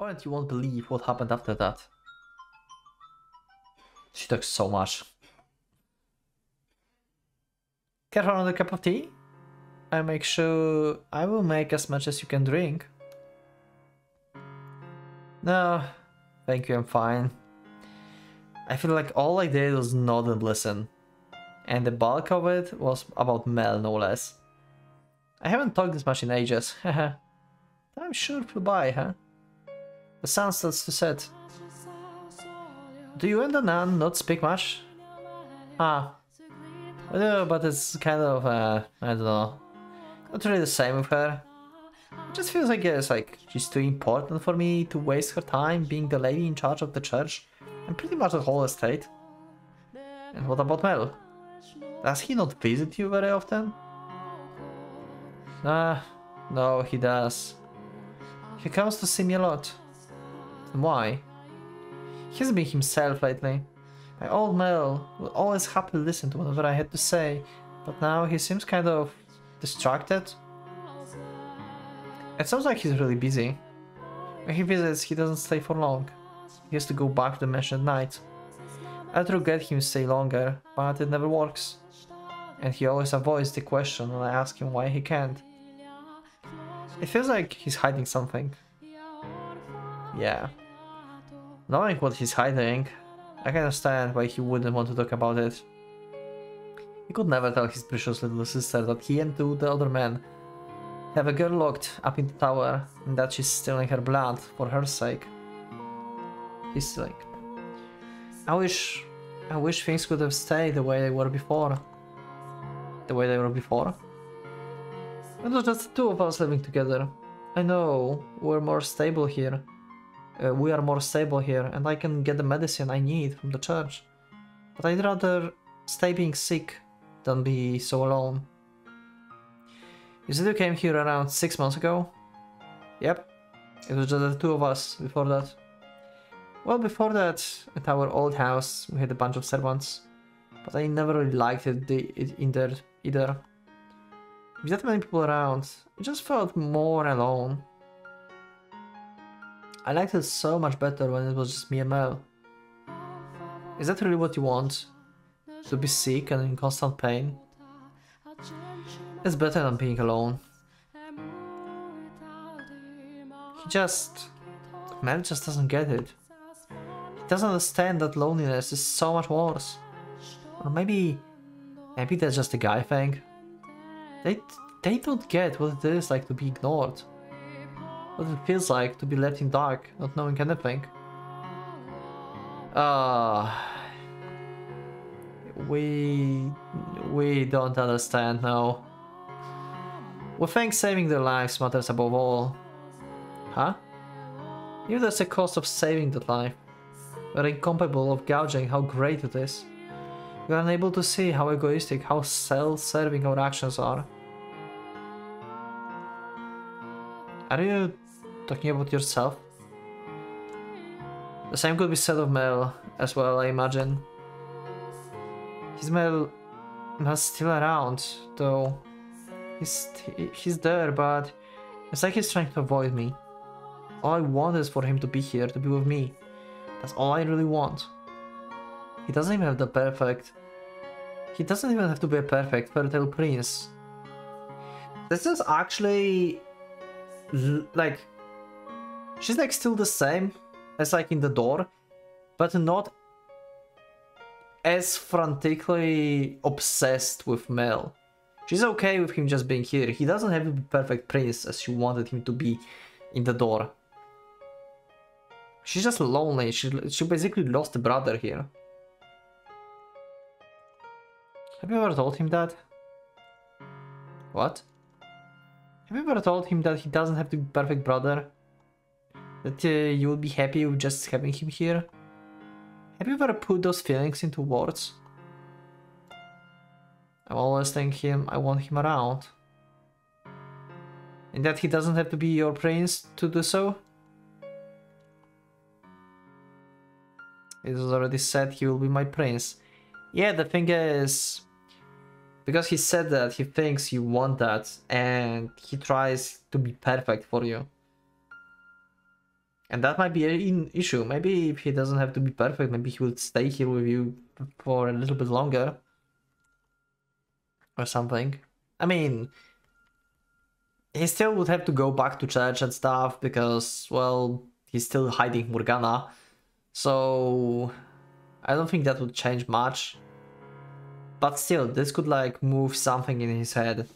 Oh, and you won't believe what happened after that. She took so much. Care for another cup of tea? I make sure I will make as much as you can drink. No, thank you, I'm fine. I feel like all I did was nod and listen. And the bulk of it was about Mel, no less. I haven't talked this much in ages, haha. I'm sure flew by, huh? The sun starts to set. Do you and the nun not speak much? Ah. No, but it's kind of, I don't know. Not really the same with her. It just feels like it's like she's too important for me to waste her time being the lady in charge of the church and pretty much the whole estate. And what about Mel? Does he not visit you very often? No, he does. He comes to see me a lot. And why? He hasn't been himself lately. My old Mel would always happily listen to whatever I had to say, but now he seems kind of distracted. It sounds like he's really busy. When he visits, he doesn't stay for long. He has to go back to the mansion at night. I try to get him to stay longer, but it never works. And he always avoids the question when I ask him why he can't. It feels like he's hiding something. Yeah. Knowing what he's hiding, I can understand why he wouldn't want to talk about it. He could never tell his precious little sister that he and two the other men have a girl locked up in the tower and that she's stealing her blood for her sake. He's stealing. I wish things could have stayed the way they were before. The way they were before? It was just the two of us living together. I know, we're more stable here. We are more stable here, and I can get the medicine I need from the church. But I'd rather stay being sick than be so alone. You said you came here around 6 months ago? Yep. It was just the two of us before that. Well, before that, at our old house, we had a bunch of servants. But I never really liked it either. With that many people around, I just felt more alone. I liked it so much better when it was just me and Mel. Is that really what you want? To be sick and in constant pain? It's better than being alone. Mel just doesn't get it. He doesn't understand that loneliness is so much worse. Or maybe that's just a guy thing. They don't get what it is like to be ignored. What it feels like to be left in dark, not knowing anything. We don't understand now. We think saving their lives matters above all. Huh? If there's a cost of saving that life, we're incapable of gauging how great it is. We are unable to see how egoistic, how self-serving our actions are. Are you talking about yourself? The same could be said of Mel as well, I imagine. Mel's still around, though. He's there, but it's like he's trying to avoid me. All I want is for him to be here, to be with me. That's all I really want. He doesn't even have to be a perfect fairy tale prince. This is actually like, she's like still the same as like in the door, but not as frantically obsessed with Mel. She's okay with him just being here. He doesn't have to be perfect prince as she wanted him to be in the door. She's just lonely. She basically lost a brother here. Have you ever told him that? What? Have you ever told him that he doesn't have to be perfect brother? That you would be happy with just having him here? Have you ever put those feelings into words? I'm always thinking I want him around. And that he doesn't have to be your prince to do so? It was already said he will be my prince. Yeah, the thing is, because he said that, he thinks you want that, and he tries to be perfect for you. And that might be an issue. Maybe if he doesn't have to be perfect, maybe he will stay here with you for a little bit longer. Or something. I mean, he still would have to go back to church and stuff because, well, he's still hiding Morgana. So I don't think that would change much. But still, this could like move something in his head.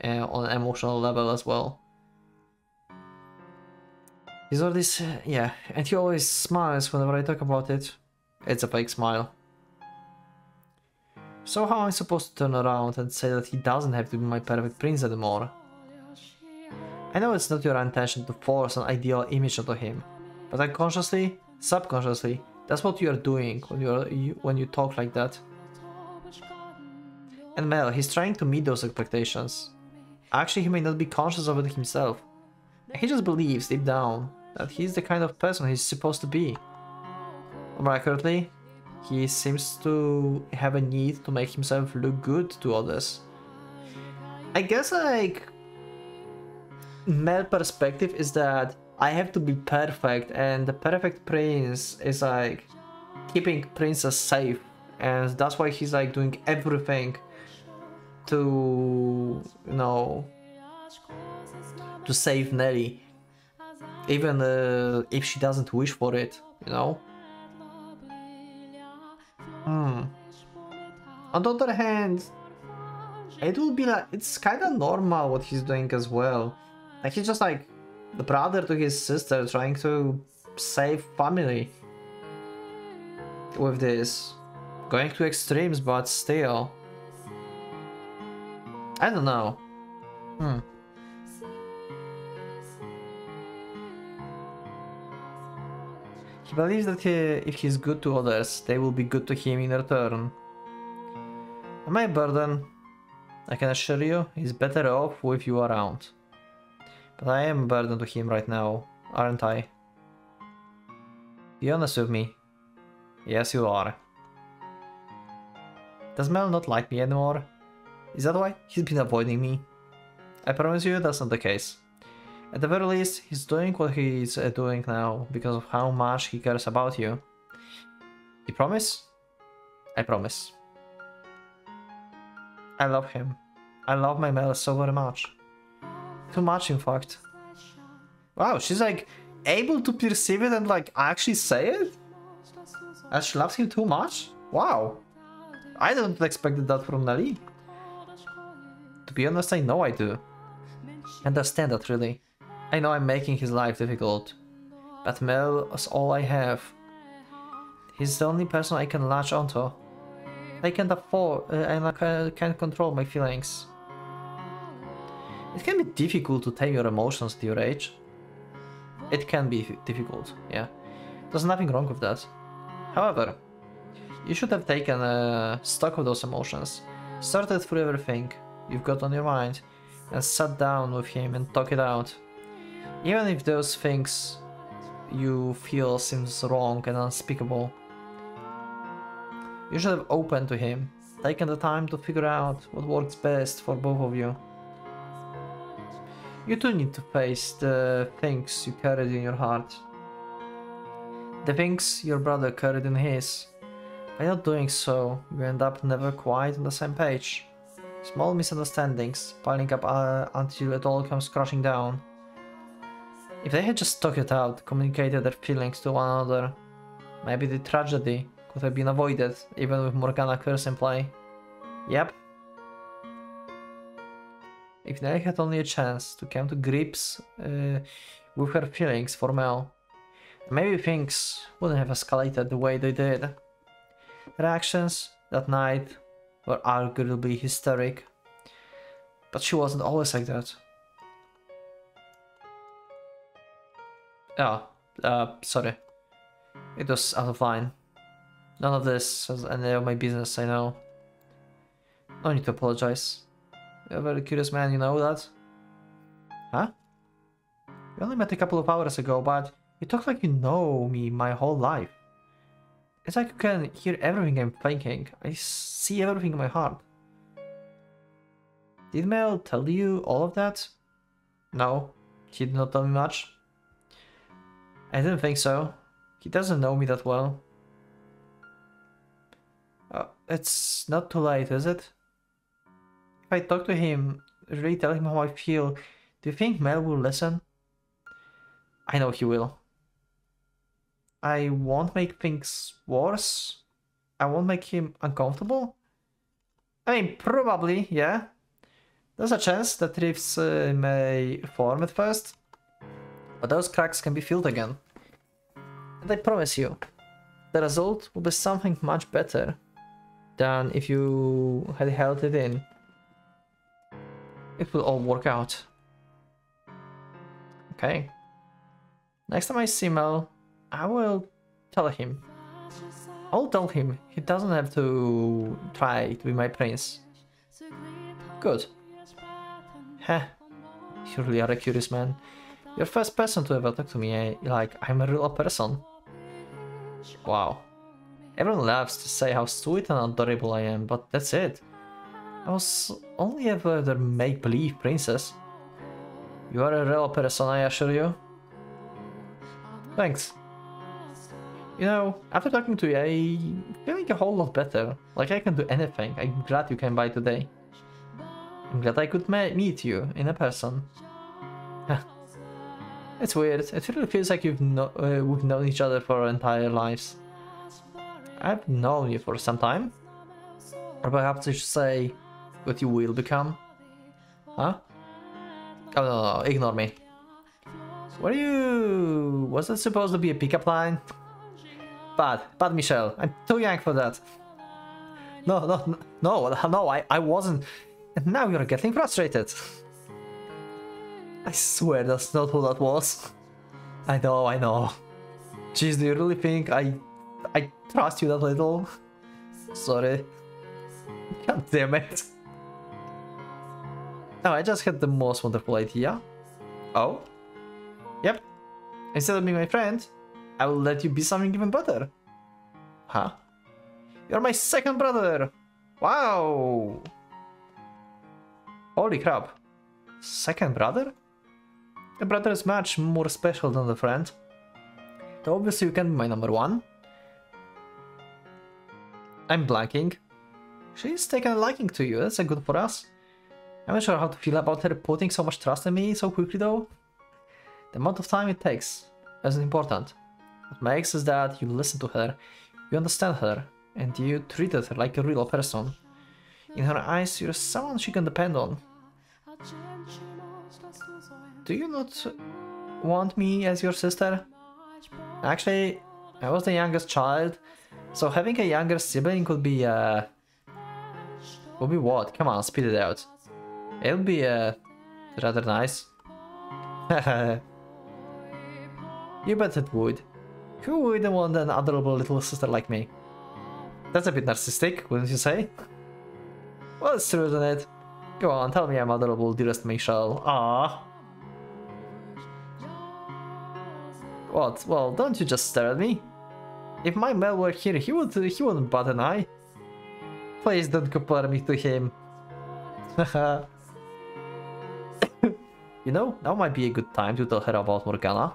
On an emotional level as well. He's always, yeah, and he always smiles whenever I talk about it. It's a fake smile. So how am I supposed to turn around and say that he doesn't have to be my perfect prince anymore? I know it's not your intention to force an ideal image onto him, but unconsciously, subconsciously, that's what you are doing when you talk like that. And Mel, he's trying to meet those expectations. Actually, he may not be conscious of it himself. He just believes deep down that he's the kind of person he's supposed to be. More accurately, he seems to have a need to make himself look good to others. I guess like male perspective is that I have to be perfect, and the perfect prince is like keeping princess safe, and that's why he's like doing everything to, you know, to save Nelly, even if she doesn't wish for it, you know. On the other hand, it will be like, it's kind of normal what he's doing as well. Like he's just like the brother to his sister trying to save family with this. Going to extremes, but still. I don't know. He believes that if he's good to others, they will be good to him in return. Am I a burden? I can assure you, he's better off with you around. But I am a burden to him right now, aren't I? Be honest with me. Yes, you are. Does Mel not like me anymore? Is that why he's been avoiding me? I promise you that's not the case. At the very least, he's doing what he's doing now because of how much he cares about you. You promise? I promise. I love him. I love my Mel so very much. Too much, in fact. Wow, she's like able to perceive it and like actually say it? And she loves him too much? Wow. I didn't expect that from Nelly. To be honest, I know I do. Understand that, really. I know I'm making his life difficult, but Mel is all I have. He's the only person I can latch onto. I can't afford, and I can't control my feelings. It can be difficult to tame your emotions at your age. It can be difficult, yeah. There's nothing wrong with that. However, you should have taken stock of those emotions, sorted through everything you've got on your mind, and sat down with him and talk it out. Even if those things you feel seems wrong and unspeakable. You should have opened to him, taken the time to figure out what works best for both of you. You too need to face the things you carried in your heart. The things your brother carried in his. By not doing so, you end up never quite on the same page. Small misunderstandings piling up until it all comes crashing down. If they had just talked it out, communicated their feelings to one another, maybe the tragedy could have been avoided, even with Morgana curse in play. Yep. If Nelly had only a chance to come to grips with her feelings for Mel, maybe things wouldn't have escalated the way they did. Her actions that night were arguably hysteric, but she wasn't always like that. Oh, sorry. It was out of line. None of this has any of my business, I know. No need to apologize. You're a very curious man, you know that? Huh? We only met a couple of hours ago, but you talk like you know me my whole life. It's like you can hear everything I'm thinking. I see everything in my heart. Did Mel tell you all of that? No, he did not tell me much. I didn't think so. He doesn't know me that well. It's not too late, is it? If I talk to him, really tell him how I feel, do you think Mel will listen? I know he will. I won't make things worse. I won't make him uncomfortable. I mean, probably, yeah. There's a chance that rifts may form at first, but those cracks can be filled again. And I promise you, the result will be something much better than if you had held it in. It will all work out. Okay. Next time I see Mel, I will tell him. I'll tell him he doesn't have to try to be my prince. Good. Heh. You really are a curious man. You're the first person to ever talk to me like I'm a real person. Wow. Everyone loves to say how sweet and adorable I am, but that's it. I was only ever the make-believe princess. You are a real person, I assure you. Thanks. You know, after talking to you, I'm feeling a whole lot better. Like I can do anything. I'm glad you came by today. I'm glad I could meet you in a person. It's weird. It really feels like we've known each other for our entire lives. I've known you for some time. Or perhaps I should say what you will become. Huh? Oh no, ignore me. Was that supposed to be a pickup line? Bad, Michelle. I'm too young for that. No, I wasn't. And now you're getting frustrated. I swear that's not what that was. I know. Jeez, do you really think I trust you that little? Sorry. God damn it. Oh, I just had the most wonderful idea. Oh? Yep. Instead of being my friend, I will let you be something even better. Huh? You're my second brother! Wow! Holy crap. Second brother? A brother is much more special than a friend. So obviously you can be my number one. I'm blanking. She's taken a liking to you, that's a good for us. I'm not sure how to feel about her putting so much trust in me so quickly though. The amount of time it takes isn't important. What makes is that you listen to her, you understand her, and you treated her like a real person. In her eyes, you're someone she can depend on. Do you not want me as your sister? Actually, I was the youngest child, so having a younger sibling would be what? Come on, spit it out. It would be rather nice. You bet it would. Who wouldn't want an adorable little sister like me? That's a bit narcissistic, wouldn't you say? Well, it's true, isn't it? Go on, tell me I'm adorable, dearest Michelle. Ah. What? Well, don't you just stare at me. If my Mel were here, he wouldn't bat an eye. Please don't compare me to him. You know, now might be a good time to tell her about Morgana.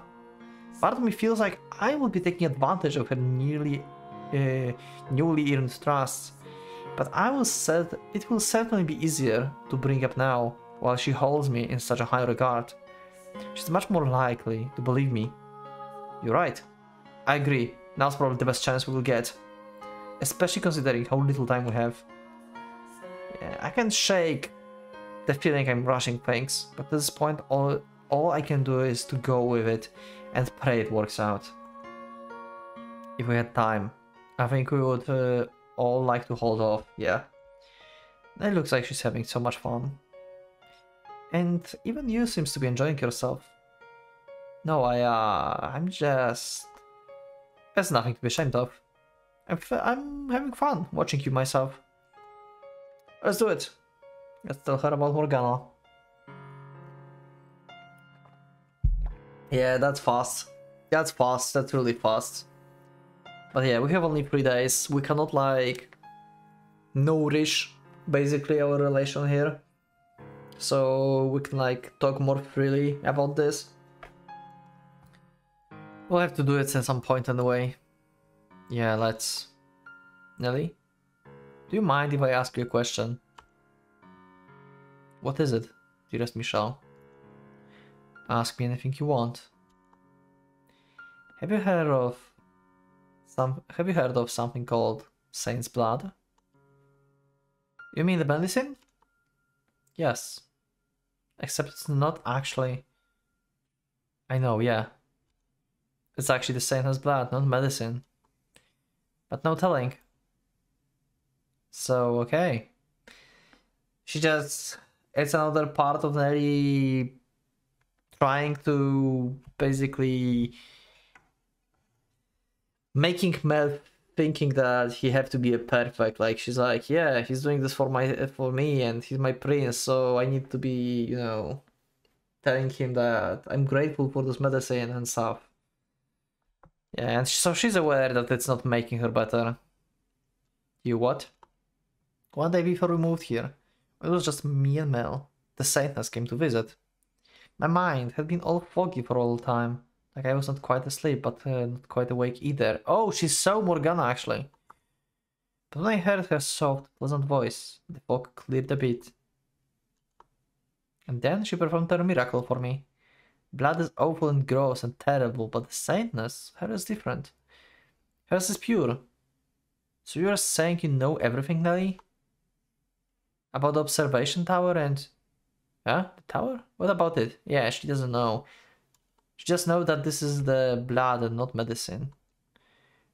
Part of me feels like I will be taking advantage of her newly earned trust, but it will certainly be easier to bring up now, while she holds me in such a high regard. She's much more likely to believe me. You're right. I agree. Now's probably the best chance we will get, especially considering how little time we have. Yeah, I can shake the feeling I'm rushing things, but at this point all I can do is to go with it and pray it works out. If we had time, I think we would all like to hold off, yeah. It looks like she's having so much fun. And even you seems to be enjoying yourself. No, I'm just... There's nothing to be ashamed of. I'm having fun watching you myself. Let's do it. Let's tell her about Morgana. Yeah, that's fast. That's fast, that's really fast. But yeah, we have only 3 days. We cannot like nourish basically our relation here. So we can like talk more freely about this. We'll have to do it at some point on the way. Yeah, let's... Nelly? Do you mind if I ask you a question? What is it, dearest Michelle? Ask me anything you want. Have you heard of something called Saint's Blood? You mean the medicine? Yes. Except it's not actually... I know, yeah. It's actually the Saint's blood, not medicine. But no telling. So, okay. She just... It's another part of Nelly trying to basically... making Mel thinking that he have to be a perfect. Like, she's like, yeah, he's doing this for me and he's my prince, so I need to be, you know, telling him that I'm grateful for this medicine and stuff. Yeah, and so she's aware that it's not making her better. You what? One day before we moved here, it was just me and Mel. The Saintess came to visit. My mind had been all foggy for all the time. Like I was not quite asleep, but not quite awake either. Oh, she's so Morgana actually. But when I heard her soft, pleasant voice, the fog cleared a bit. And then she performed a miracle for me. Blood is awful and gross and terrible, but the Saintess, hers is different. Hers is pure. So you are saying you know everything, Nelly? About the observation tower and... Huh? The tower? What about it? Yeah, she doesn't know. She just knows that this is the blood and not medicine.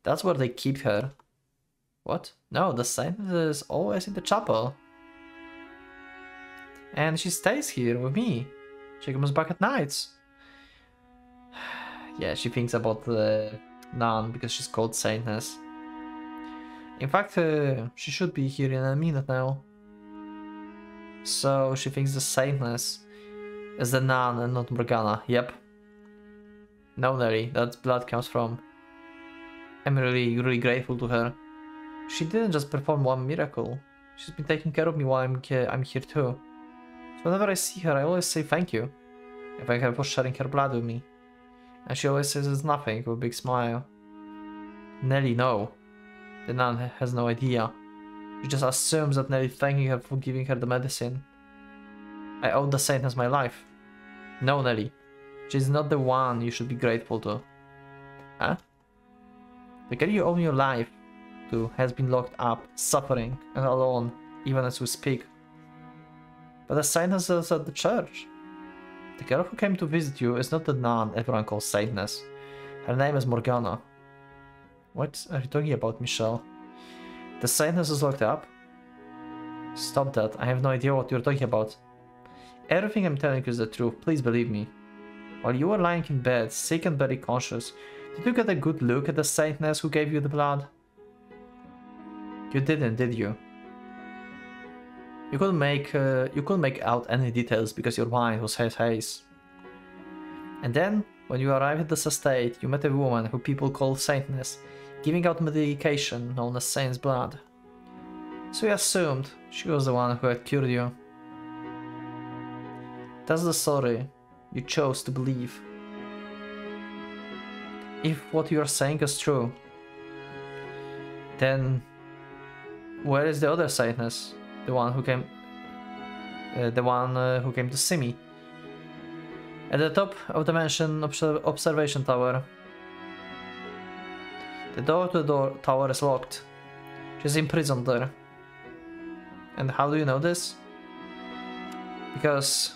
That's where they keep her. What? No, the Saintess is always in the chapel. And she stays here with me. She comes back at nights. Yeah, she thinks about the nun because she's called Saintess. In fact, she should be here in a minute now. So she thinks the Saintess is the nun and not Morgana. Yep. No, Nelly, that blood comes from. I'm really grateful to her. She didn't just perform one miracle. She's been taking care of me while I'm here too. So whenever I see her, I always say thank you. I thank her for sharing her blood with me. And she always says it's nothing with a big smile. Nelly, no. The nun has no idea. She just assumes that Nelly thanking her for giving her the medicine. I owe the Saintess my life. No, Nelly. She's not the one you should be grateful to. Huh? The girl you owe your life to has been locked up, suffering, and alone, even as we speak. But the Saintess is at the church. The girl who came to visit you is not the nun everyone calls Saintess. Her name is Morgana. What are you talking about, Michelle? The Saintess is locked up? Stop that, I have no idea what you're talking about. Everything I'm telling you is the truth, please believe me. While you were lying in bed, sick and barely conscious, did you get a good look at the Saintess who gave you the blood? You didn't, did you? You couldn't make out any details because your mind was haze. And then, when you arrived at this estate, you met a woman who people call Saintess, giving out medication known as Saint's blood. So you assumed she was the one who had cured you. That's the story you chose to believe. If what you are saying is true, then where is the other Saintess? The one who came to see me. At the top of the mansion observation tower. The door to the tower is locked. She's imprisoned there. And how do you know this? Because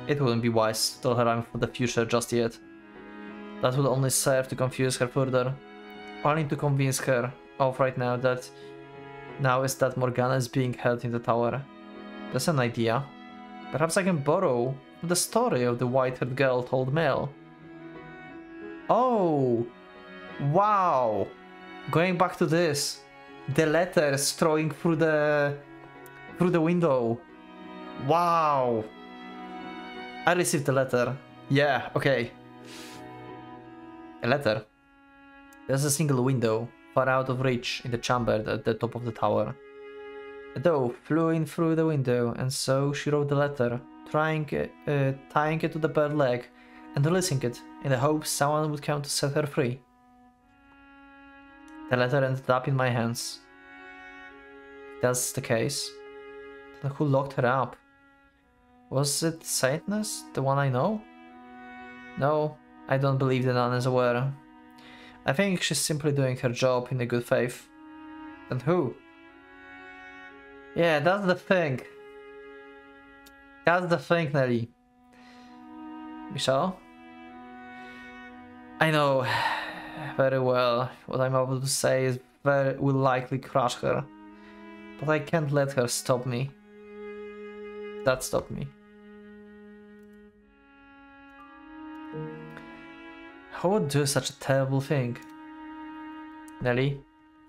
it wouldn't be wise to tell her I'm for the future just yet. That would only serve to confuse her further. All I need to convince her of right now is that Morgana is being held in the tower. That's an idea. Perhaps I can borrow the story of the white-haired girl told Mel. Oh! Wow! Going back to this. The letters throwing through the window. Wow! I received the letter. Yeah, okay. A letter. There's a single window, far out of reach in the chamber at the top of the tower. A dove flew in through the window, and so she wrote the letter, tying it to the bird leg and releasing it, in the hope someone would come to set her free. The letter ended up in my hands. If that's the case, then who locked her up? Was it Satanist, the one I know? No, I don't believe the nun is aware. I think she's simply doing her job in a good faith. Then who? Yeah, that's the thing. That's the thing, Nelly. Michelle? I know very well what I'm about to say will likely crush her. But I can't let her stop me. That stopped me. Who would do such a terrible thing? Nelly,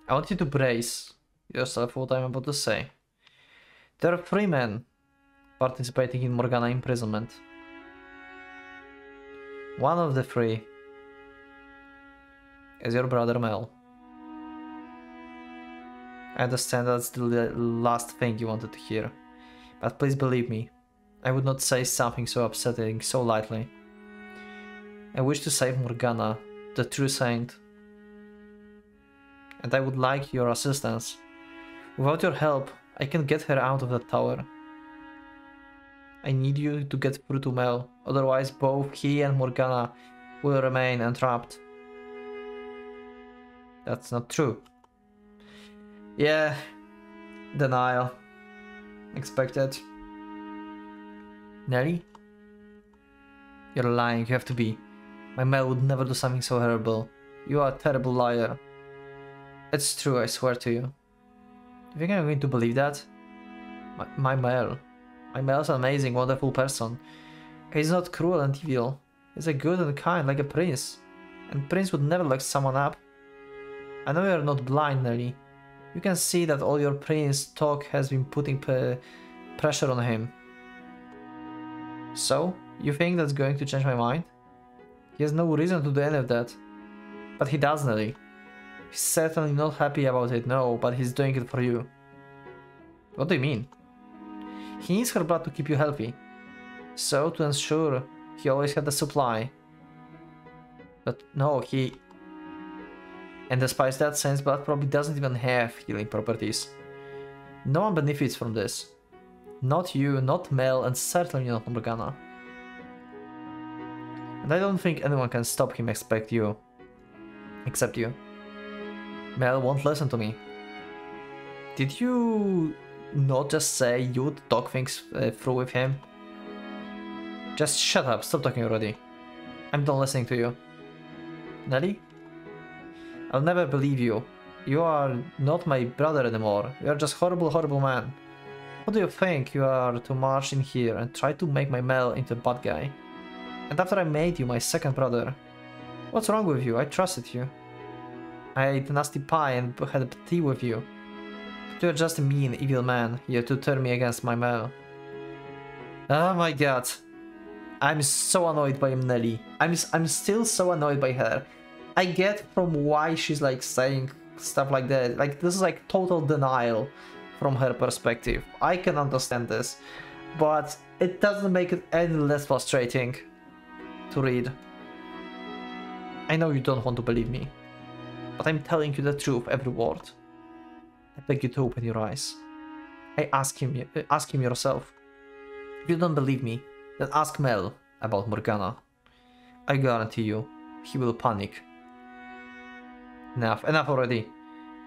I want you to brace yourself for what I'm about to say. There are 3 men participating in Morgana imprisonment. One of the 3 is your brother Mel. I understand that's the last thing you wanted to hear, but please believe me, I would not say something so upsetting so lightly. I wish to save Morgana, the true saint, and I would like your assistance. Without your help, I can get her out of the tower. I need you to get through to Mel, otherwise both he and Morgana will remain entrapped. That's not true. Yeah, denial. Expected. Nelly? You're lying, you have to be. My Mel would never do something so horrible. You are a terrible liar. It's true, I swear to you. You think I'm going to believe that? My Mel. My Mel's an amazing, wonderful person. He's not cruel and evil. He's a good and kind, like a prince. And prince would never lock someone up. I know you're not blind, Nelly. You can see that all your prince talk has been putting pressure on him. So, you think that's going to change my mind? He has no reason to do any of that. But he does, Nelly. He's certainly not happy about it, no, but he's doing it for you. What do you mean? He needs her blood to keep you healthy. So, to ensure he always had the supply. But no, and despite that, Saint's blood probably doesn't even have healing properties. No one benefits from this. Not you, not Mel, and certainly not Morgana. And I don't think anyone can stop him except you. Mel won't listen to me. Did you not just say you would talk things through with him? Just shut up, stop talking already. I'm done listening to you. Nelly? I'll never believe you. You are not my brother anymore. You are just horrible, horrible man. What do you think you are to march in here and try to make my Mel into a bad guy? And after I made you my second brother. What's wrong with you? I trusted you. I ate nasty pie and had tea with you. But you're just a mean, evil man here to turn me against my Mel. Oh my god. I'm so annoyed by Nelly. I'm still so annoyed by her. I get from why she's like saying stuff like that. Like, this is like total denial from her perspective. I can understand this, but it doesn't make it any less frustrating to read. I know you don't want to believe me, but I'm telling you the truth, every word. I beg you to open your eyes. Ask him yourself. If you don't believe me, then ask Mel about Morgana. I guarantee you, he will panic. Enough already.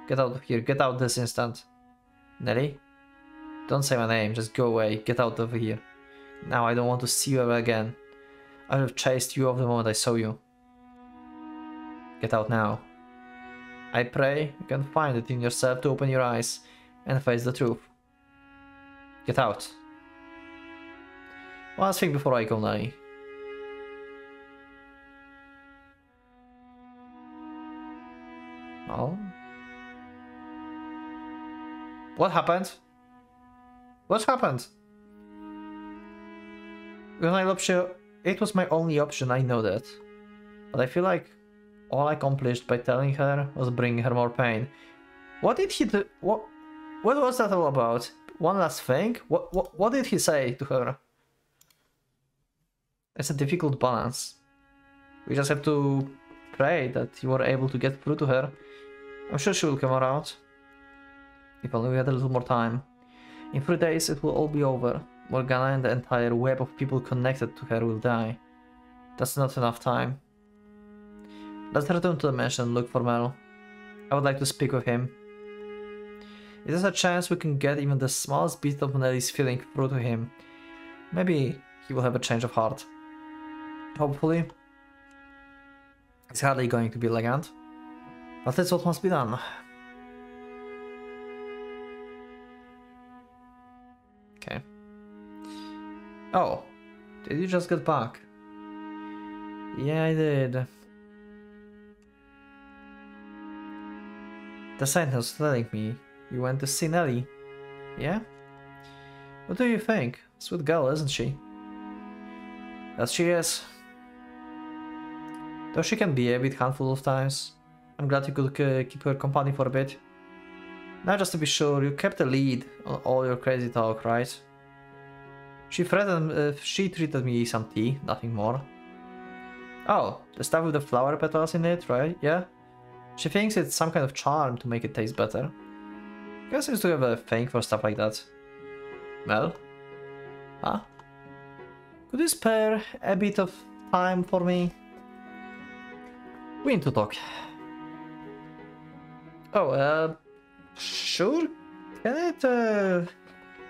Get out of here, get out this instant. Nelly? Don't say my name, just go away, get out of here. Now I don't want to see you ever again. I would have chased you off the moment I saw you. Get out now. I pray you can find it in yourself to open your eyes and face the truth. Get out. One last thing before I go, Nelly. Oh. What happened? What happened? It was my only option, I know that. But I feel like all I accomplished by telling her was bringing her more pain. What did he do? What was that all about? One last thing? What did he say to her? It's a difficult balance. We just have to pray that you are able to get through to her. I'm sure she will come around. If only we had a little more time. In 3 days it will all be over. Morgana and the entire web of people connected to her will die. That's not enough time. Let's return to the mansion and look for Mel. I would like to speak with him. If there's a chance we can get even the smallest bit of Nelly's feeling through to him, maybe he will have a change of heart. Hopefully. It's hardly going to be elegant, but that's what must be done. Okay. Oh, did you just get back? Yeah, I did. The sentinel's telling me you went to see Nelly. Yeah? What do you think? Sweet girl, isn't she? As she is. Though she can be a bit handful of times. I'm glad you could keep her company for a bit. Now just to be sure, you kept a lead on all your crazy talk, right? She treated me some tea, nothing more. Oh, the stuff with the flower petals in it, right? Yeah? She thinks it's some kind of charm to make it taste better. Guess seems to have a thing for stuff like that. Mel? Huh? Could you spare a bit of time for me? We need to talk. Oh, sure. Can it,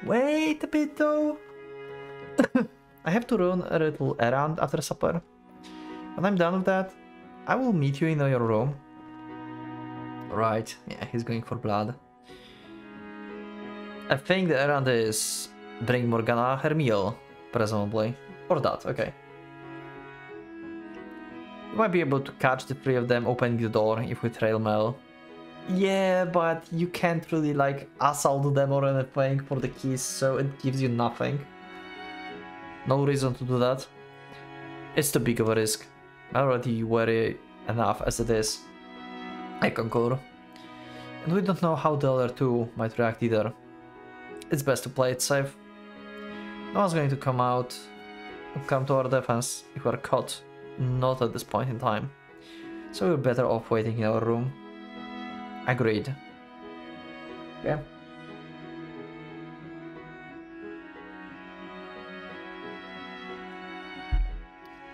wait a bit though? I have to run a little errand after supper. When I'm done with that, I will meet you in your room. Right, yeah, he's going for blood. I think the errand is bring Morgana her meal, presumably. Or that, okay. You might be able to catch the three of them opening the door if we trail Mel. Yeah, but you can't really like assault them or anything for the keys, so it gives you nothing. No reason to do that. It's too big of a risk. I'm already wary enough as it is. I concur. And we don't know how the other two might react either. It's best to play it safe. No one's going to come to our defense if we're caught. Not at this point in time. So we're better off waiting in our room. Agreed. Yeah.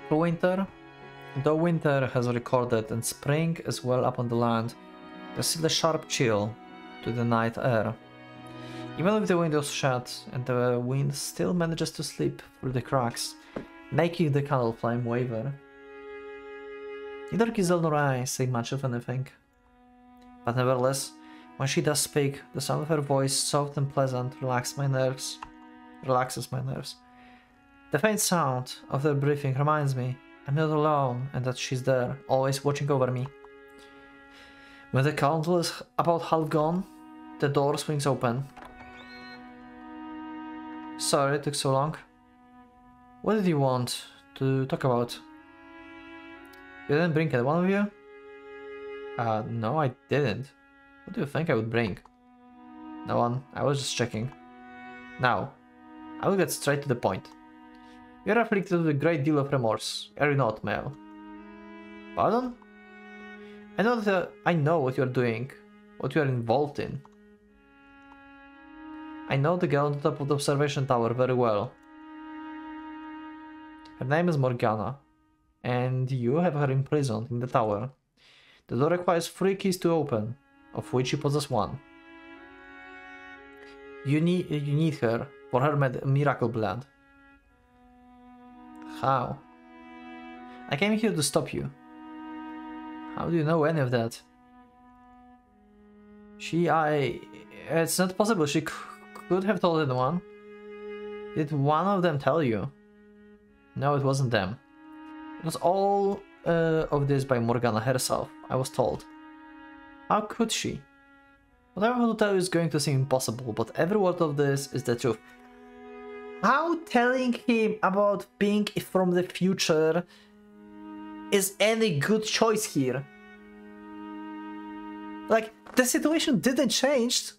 Though winter has recorded and spring is well up on the land, there's still a sharp chill to the night air. Even with the windows shut, and the wind still manages to slip through the cracks, making the candle flame waver. Neither Giselle nor I say much of anything. But nevertheless, when she does speak, the sound of her voice, soft and pleasant, relaxes my nerves. The faint sound of her breathing reminds me I'm not alone and that she's there, always watching over me. When the candle is about half gone, the door swings open. Sorry it took so long. What did you want to talk about? You didn't bring it, one of you? No, I didn't. What do you think I would bring? No one, I was just checking. Now, I will get straight to the point. You're afflicted with a great deal of remorse, are you not, Mel? Pardon? I know what you're doing, what you're involved in. I know the girl on the top of the observation tower very well. Her name is Morgana, and you have her imprisoned in the tower. The door requires 3 keys to open, of which you possess 1. You need her for her miracle blood. How? I came here to stop you. How do you know any of that? It's not possible. She could have told anyone. Did one of them tell you? No, it wasn't them. It was all of this by Morgana herself, I was told. How could she? Whatever I will tell you is going to seem impossible, but every word of this is the truth. How telling him about being from the future is any good choice here? Like, the situation didn't change.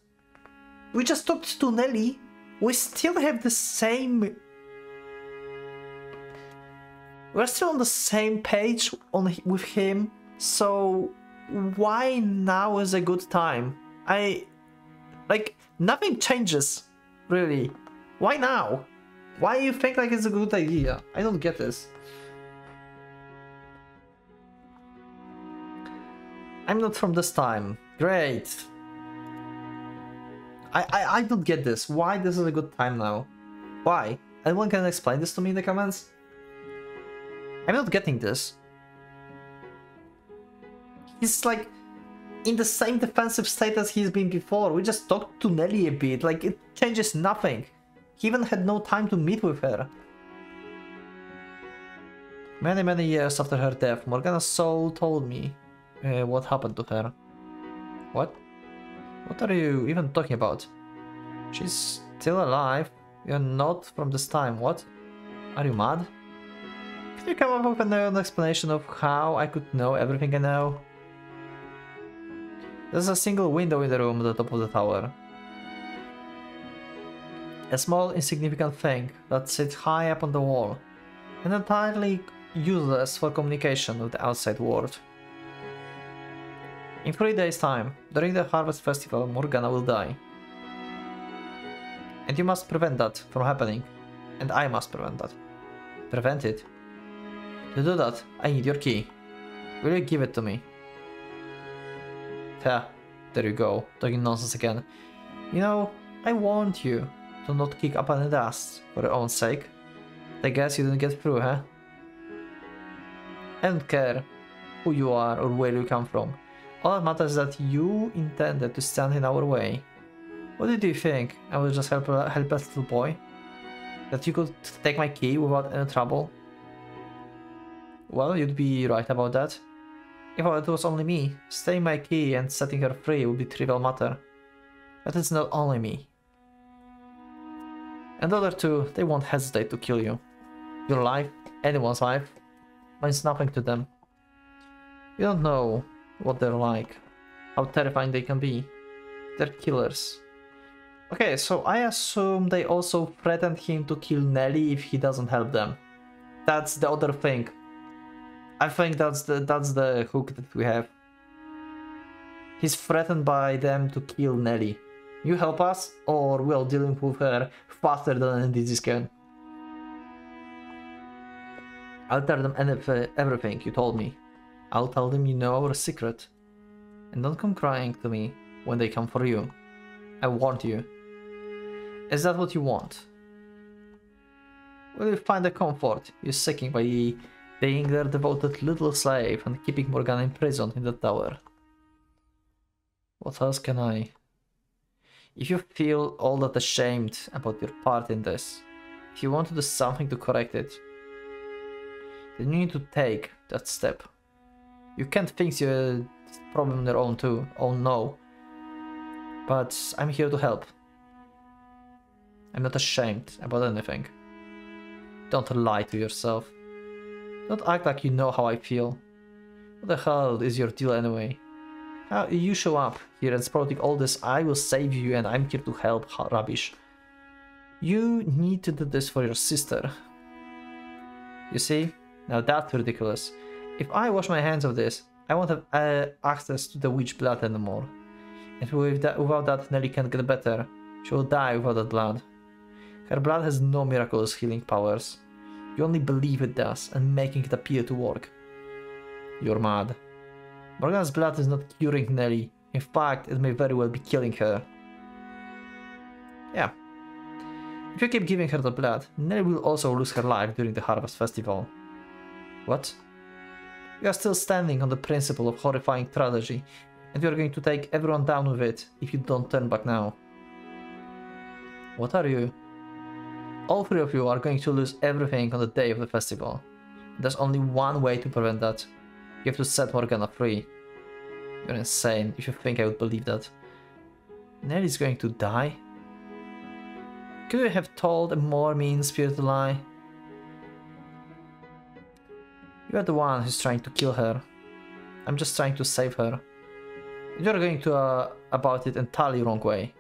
We just talked to Nelly. We still have the same... We're still on the same page with him, so why now is a good time? Like, nothing changes, really. Why now? Why you think like it's a good idea? I don't get this. I'm not from this time. Great. I don't get this. Why this is a good time now? Why? Anyone can explain this to me in the comments? I'm not getting this. He's like in the same defensive state as he's been before. We just talked to Nelly a bit. Like, it changes nothing. He even had no time to meet with her. Many years after her death, Morgana's soul told me what happened to her. What? What are you even talking about? She's still alive. You're not from this time. What? Are you mad? Can you come up with an explanation of how I could know everything I know? There's a single window in the room at the top of the tower. A small, insignificant thing that sits high up on the wall, and entirely useless for communication with the outside world. In 3 days' time, during the Harvest Festival, Morgana will die. And you must prevent that from happening. And I must prevent that. Prevent it. To do that, I need your key. Will you give it to me? There you go, talking nonsense again. You know, I warned you to not kick up any dust for your own sake. I guess you didn't get through, huh? I don't care who you are or where you come from. All that matters is that you intended to stand in our way. What did you think? I was just a helpless little boy? That you could take my key without any trouble? Well, you'd be right about that. If it was only me, stealing my key and setting her free would be a trivial matter. But it's not only me. And the other two, they won't hesitate to kill you. Your life, anyone's life, means nothing to them. You don't know what they're like, how terrifying they can be. They're killers. Okay, so I assume they also threatened him to kill Nelly if he doesn't help them. That's the other thing. I think that's the hook that we have. He's threatened by them to kill Nelly. You help us, or we're dealing with her faster than an disease can. I'll tell them everything you told me. I'll tell them you know our secret. And don't come crying to me when they come for you. I warned you. Is that what you want? Will you find the comfort you're seeking by being their devoted little slave and keeping Morgana imprisoned in the tower? What else can I? If you feel all that ashamed about your part in this, if you want to do something to correct it, then you need to take that step. You can't fix your problem on your own too, oh no. But I'm here to help. I'm not ashamed about anything. Don't lie to yourself. Don't act like you know how I feel. What the hell is your deal anyway? How you show up here and sprouting all this I will save you and I'm here to help rubbish. You need to do this for your sister. You see? Now that's ridiculous. If I wash my hands of this, I won't have access to the witch blood anymore. And without that, Nelly can't get better. She will die without that blood. Her blood has no miraculous healing powers. You only believe it does, and making it appear to work. You're mad. Morgana's blood is not curing Nelly. In fact, it may very well be killing her. Yeah. If you keep giving her the blood, Nelly will also lose her life during the Harvest Festival. What? You are still standing on the principle of horrifying tragedy, and you are going to take everyone down with it if you don't turn back now. What are you? All three of you are going to lose everything on the day of the festival. There's only one way to prevent that. You have to set Morgana free. You're insane if you think I would believe that. Nelly's going to die? Could you have told a more mean-spirited lie? You are the one who's trying to kill her. I'm just trying to save her. You're going to about it entirely wrong way.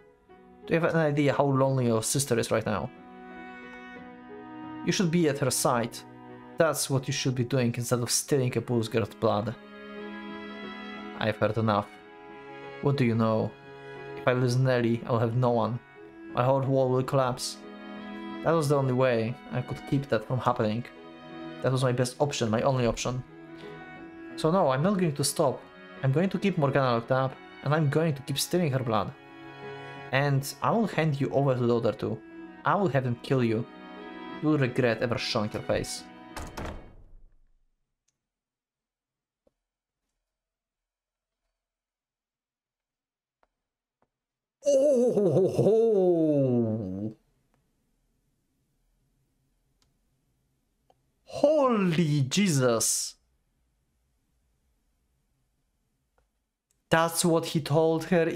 Do you have an idea how lonely your sister is right now? You should be at her side. That's what you should be doing instead of stealing a bull's girl's blood. I've heard enough. What do you know? If I lose Nelly, I'll have no one. My whole wall will collapse. That was the only way I could keep that from happening. That was my best option, my only option. So no, I'm not going to stop. I'm going to keep Morgana locked up, and I'm going to keep stealing her blood. And I will hand you over to the other two. I will have them kill you. You will regret ever showing your face. Oh! Holy Jesus! That's what he told her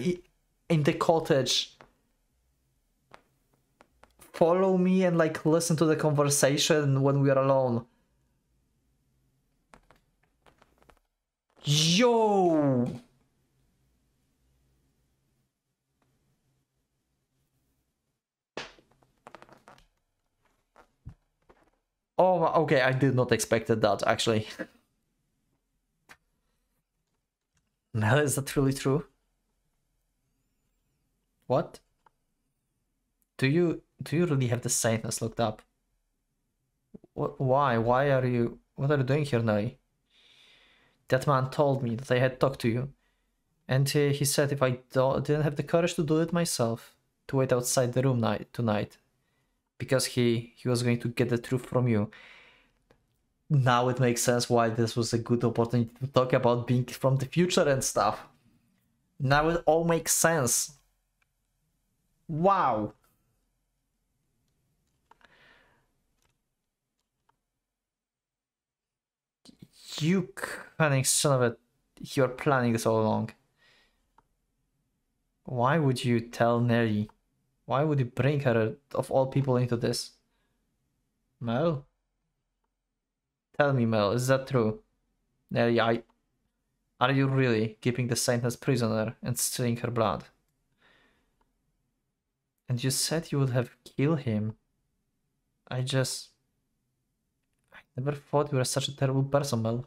in the cottage. Follow me and like listen to the conversation when we are alone. Yo! Oh, okay, I did not expect that actually. Mel, is that really true? What? Do you really have the Satanist looked up? Why? What are you doing here, Nelly? That man told me that I had talked to you. And he said if I didn't have the courage to do it myself, to wait outside the room tonight. Because he was going to get the truth from you. Now it makes sense why this was a good opportunity to talk about being from the future and stuff. Now it all makes sense. Wow. You cunning son of a... You're planning this all along. Why would you tell Nelly? Why would you bring her, of all people, into this? Mel? Tell me, Mel, is that true? Nelly, are you really keeping the Saint as prisoner and stealing her blood? And you said you would have killed him. I never thought you were such a terrible person, Mel.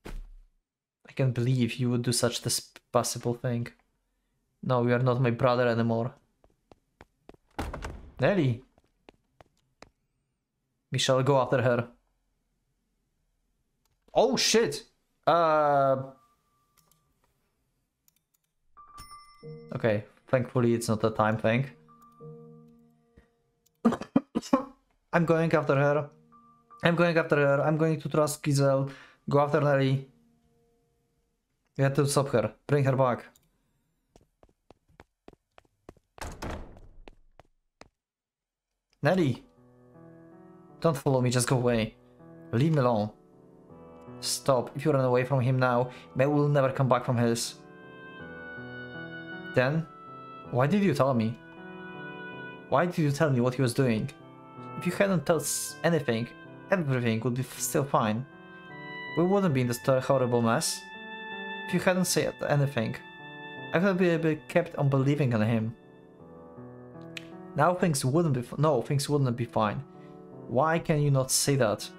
I can't believe you would do such this possible thing. No, you are not my brother anymore. Nelly! We shall go after her. Oh shit! Okay, thankfully it's not a time thing. I'm going after her. I'm going to trust Giselle. Go after Nelly. We have to stop her. Bring her back. Nelly! Don't follow me, just go away. Leave me alone. Stop. If you run away from him now, Mel will never come back from his. Then? Why did you tell me? Why did you tell me what he was doing? If you hadn't told us anything, everything would be still fine. We wouldn't be in this horrible mess. If you hadn't said anything, I could be kept on believing in him. Now things wouldn't be fine. Why can you not say that?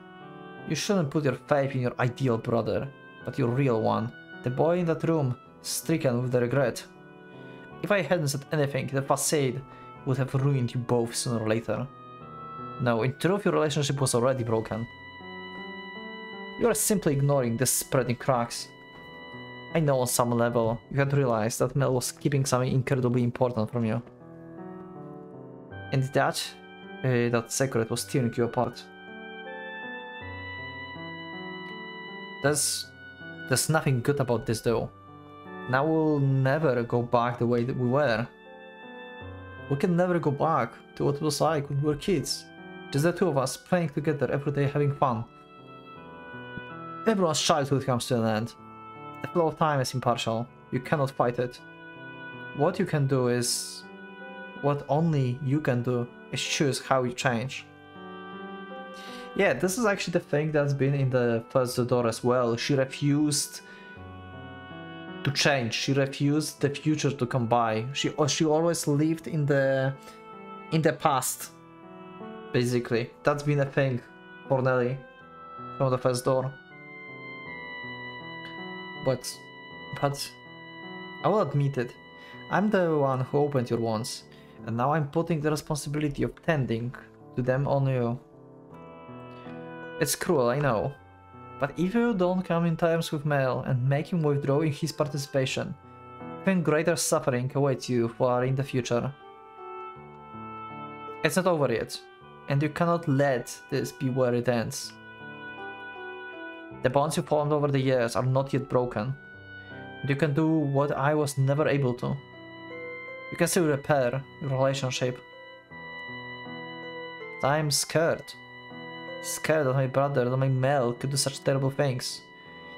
You shouldn't put your faith in your ideal brother, but your real one. The boy in that room, stricken with the regret. If I hadn't said anything, the facade would have ruined you both sooner or later. No, in truth your relationship was already broken. You are simply ignoring the spreading cracks. I know on some level you had realized that Mel was keeping something incredibly important from you. And that secret was tearing you apart. There's nothing good about this though. Now we'll never go back the way that we were. We can never go back to what it was like when we were kids. Just the two of us playing together every day, having fun. Everyone's childhood comes to an end. The flow of time is impartial. You cannot fight it. What you can do is... What only you can do is choose how you change. Yeah, this is actually the thing that's been in the first door as well. She refused to change. She refused the future to come by. She always lived in the past. Basically, that's been a thing for Nelly. from the first door. But I will admit it. I'm the one who opened your wounds, and now I'm putting the responsibility of tending to them on you. It's cruel, I know. But if you don't come in terms with Mel and make him withdraw in his participation, even greater suffering awaits you far in the future. It's not over yet, and you cannot let this be where it ends. The bonds you formed over the years are not yet broken, and you can do what I was never able to. You can still repair your relationship. But I'm scared. Scared that my brother, that my Mel could do such terrible things.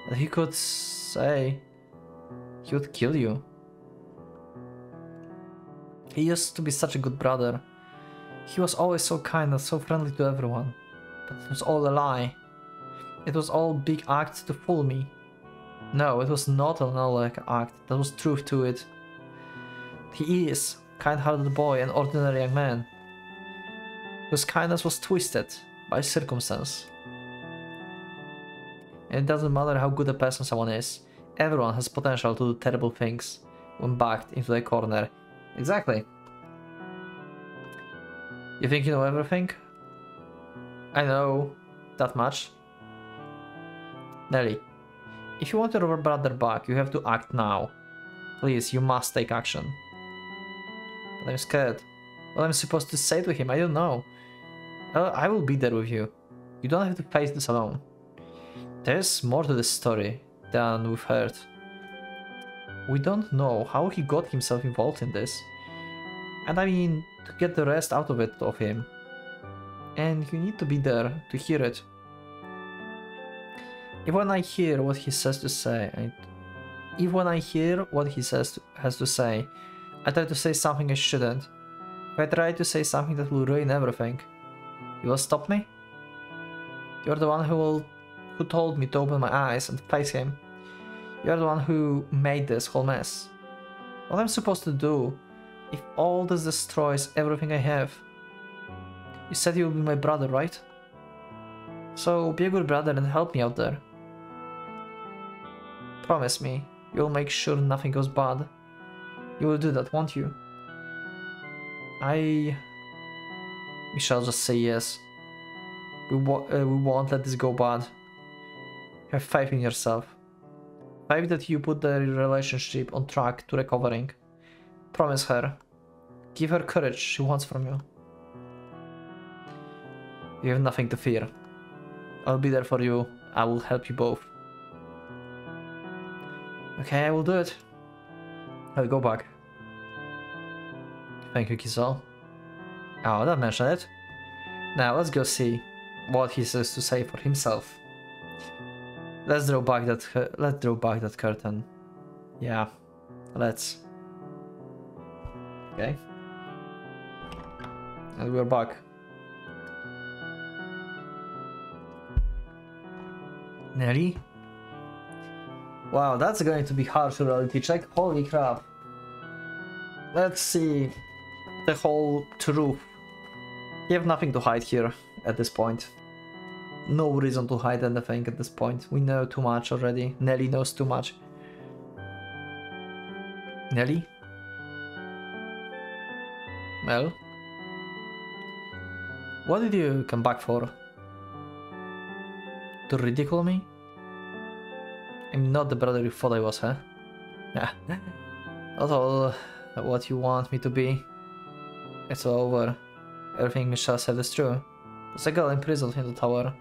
That he could say he would kill you. He used to be such a good brother. He was always so kind and so friendly to everyone. But it was all a lie. It was all big act to fool me. No, it was not an all act, there was truth to it. He is a kind-hearted boy, an ordinary young man, whose kindness was twisted by circumstance. And it doesn't matter how good a person someone is, everyone has potential to do terrible things when backed into a corner. Exactly. You think you know everything? I know that much. Nelly, if you want your brother back, you have to act now. Please, you must take action. But I'm scared. What I'm supposed to say to him, I don't know. I will be there with you. You don't have to face this alone. There's more to this story than we've heard. We don't know how he got himself involved in this. And I mean, to get the rest out of it of him. And you need to be there to hear it. If when I hear what he says to say, has to say, I try to say something I shouldn't. If I try to say something that will ruin everything, you will stop me? You're the one who told me to open my eyes and face him. You're the one who made this whole mess. What am I supposed to do if all this destroys everything I have? You said you will be my brother, right? So be a good brother and help me out there. Promise me, you'll make sure nothing goes bad. You will do that, won't you? We shall just say yes. We won't let this go bad. Have faith in yourself. Faith that you put the relationship on track to recovering. Promise her. Give her courage she wants from you. You have nothing to fear. I'll be there for you. I will help you both. Okay, I will do it. I'll go back. Thank you, Kisel. Oh, don't mention it. Now let's go see what he says to say for himself. Let's draw back that curtain. Yeah, let's. Okay. And we're back. Nelly? Wow, that's going to be hard to reality check. Holy crap. Let's see the whole truth. You have nothing to hide here at this point. No reason to hide anything at this point. We know too much already. Nelly knows too much. Nelly? Mel? What did you come back for? To ridicule me? I'm not the brother you thought I was, huh? Yeah. Not all what you want me to be. It's all over. Everything Michelle said is true. There's a girl imprisoned in the tower.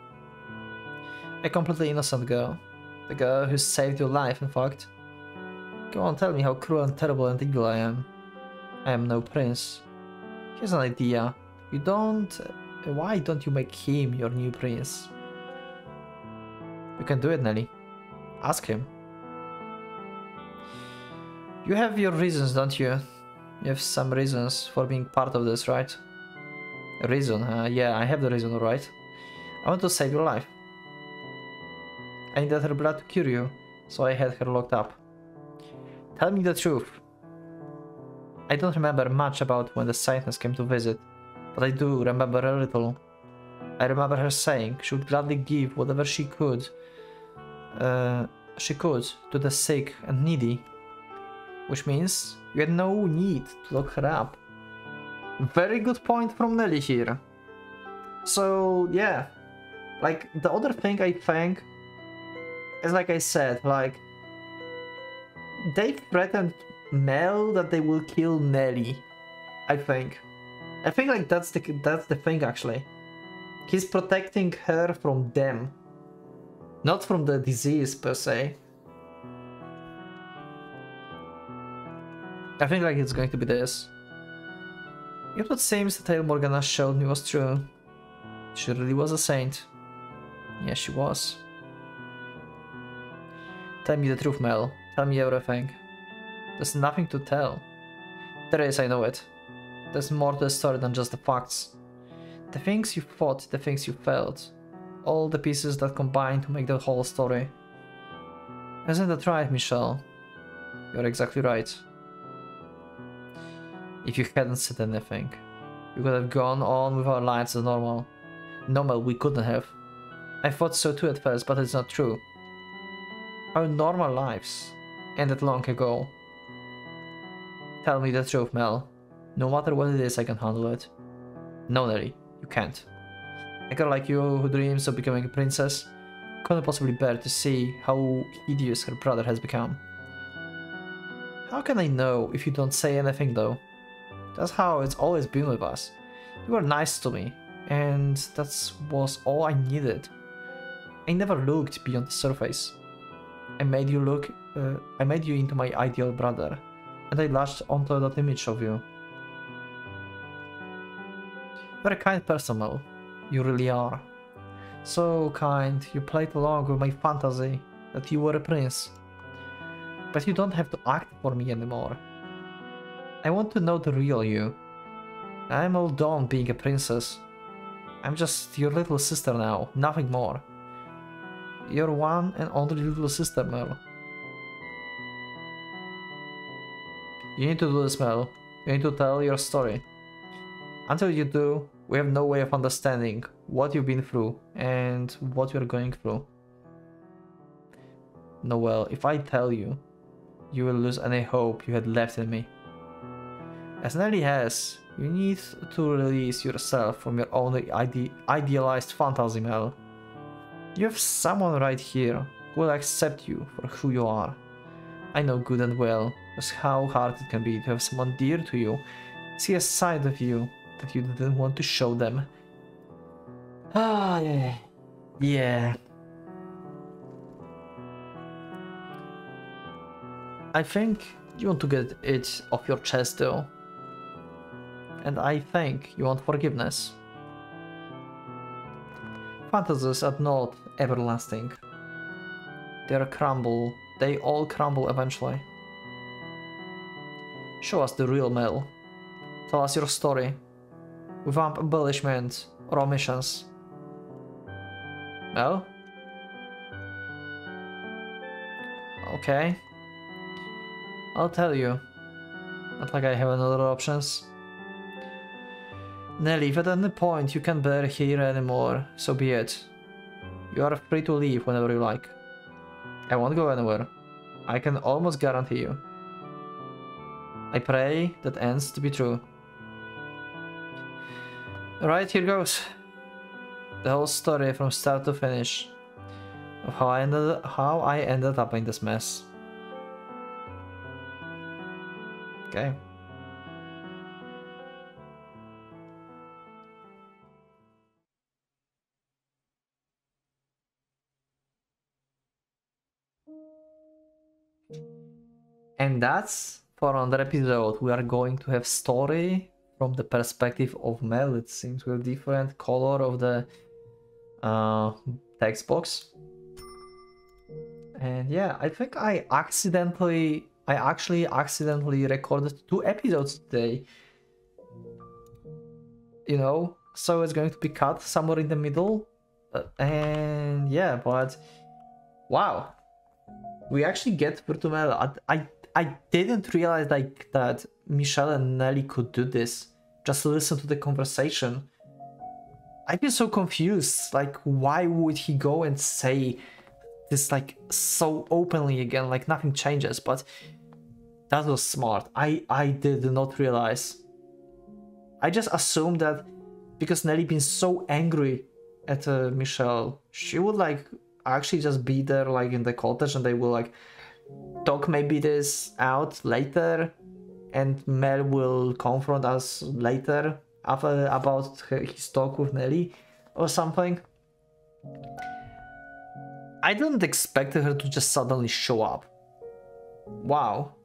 A completely innocent girl. The girl who saved your life, in fact. Come on, tell me how cruel and terrible and evil I am. I am no prince. Here's an idea. Why don't you make him your new prince? You can do it, Nelly. Ask him. You have your reasons, don't you? You have some reasons for being part of this, right? A reason? Yeah, I have the reason, right? I want to save your life. I needed her blood to cure you, so I had her locked up. Tell me the truth. I don't remember much about when the Scythes came to visit, but I do remember a little. I remember her saying she would gladly give whatever she could to the sick and needy. Which means you had no need to lock her up. Very good point from Nelly here. So yeah, like the other thing I think is, like I said, like they threatened Mel that they will kill Nelly. I think like that's the thing actually. He's protecting her from them, not from the disease per se. I think like it's going to be this. If what seems the tale Morgana showed me was true, she really was a saint. Yes, she was. Tell me the truth, Mel. Tell me everything. There's nothing to tell. There is, I know it. There's more to the story than just the facts. The things you thought, the things you felt. All the pieces that combine to make the whole story. Isn't that right, Michelle? You're exactly right. If you hadn't said anything, we could have gone on with our lives as normal. No, Mel, we couldn't have. I thought so too at first, but it's not true. Our normal lives ended long ago. Tell me the truth, Mel. No matter what it is, I can handle it. No, Nelly, you can't. A girl like you who dreams of becoming a princess couldn't possibly bear to see how hideous her brother has become. How can I know if you don't say anything though? That's how it's always been with us. You were nice to me, and that was all I needed. I never looked beyond the surface. I made you into my ideal brother, and I latched onto that image of you. You're a kind person, Mel. You really are. So kind, you played along with my fantasy that you were a prince. But you don't have to act for me anymore. I want to know the real you. I'm all done being a princess. I'm just your little sister now, nothing more. Your one and only little sister, Mel. You need to do this, Mel. You need to tell your story. Until you do, we have no way of understanding what you've been through and what you're going through. Noel, if I tell you, you will lose any hope you had left in me. As Nelly has, you need to release yourself from your own idealized fantasy, Mel. You have someone right here who will accept you for who you are. I know good and well just how hard it can be to have someone dear to you see a side of you that you didn't want to show them. Ah, yeah. Yeah. I think you want to get it off your chest though. And I think you want forgiveness. Fantasies are not everlasting. They all crumble eventually. Show us the real Mel. Tell us your story, without embellishment or omissions. Mel? Okay. I'll tell you. Not like I have another options. Nelly, if at any point you can't bear here anymore, so be it. You are free to leave whenever you like. I won't go anywhere. I can almost guarantee you. I pray that ends to be true. Alright, here goes. The whole story from start to finish of how I ended up in this mess. Okay. And that's for another episode. We are going to have story from the perspective of Mel. It seems with different color of the text box. And yeah, I think I actually accidentally recorded 2 episodes today. You know, so it's going to be cut somewhere in the middle. And yeah, but wow, we actually get through to Mel. I didn't realize like that Michelle and Nelly could do this. Just listen to the conversation. I've been so confused. Like, why would he go and say this like so openly again? Like nothing changes, but that was smart. I did not realize. I just assumed that because Nelly been so angry at Michelle, she would like actually just be there like in the cottage and they will like talk maybe this out later, and Mel will confront us later about his talk with Nelly or something. I didn't expect her to just suddenly show up. Wow.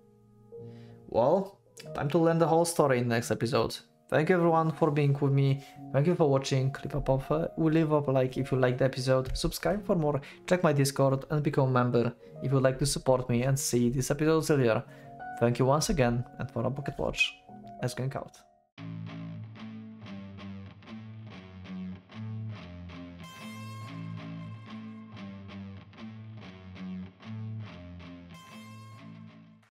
Well, time to learn the whole story in the next episode. Thank you everyone for being with me. Thank you for watching. Leave up a like if you liked the episode. Subscribe for more. Check my Discord and become a member if you'd like to support me and see these episodes earlier. Thank you once again, and for a Pocket Watch, let's going out.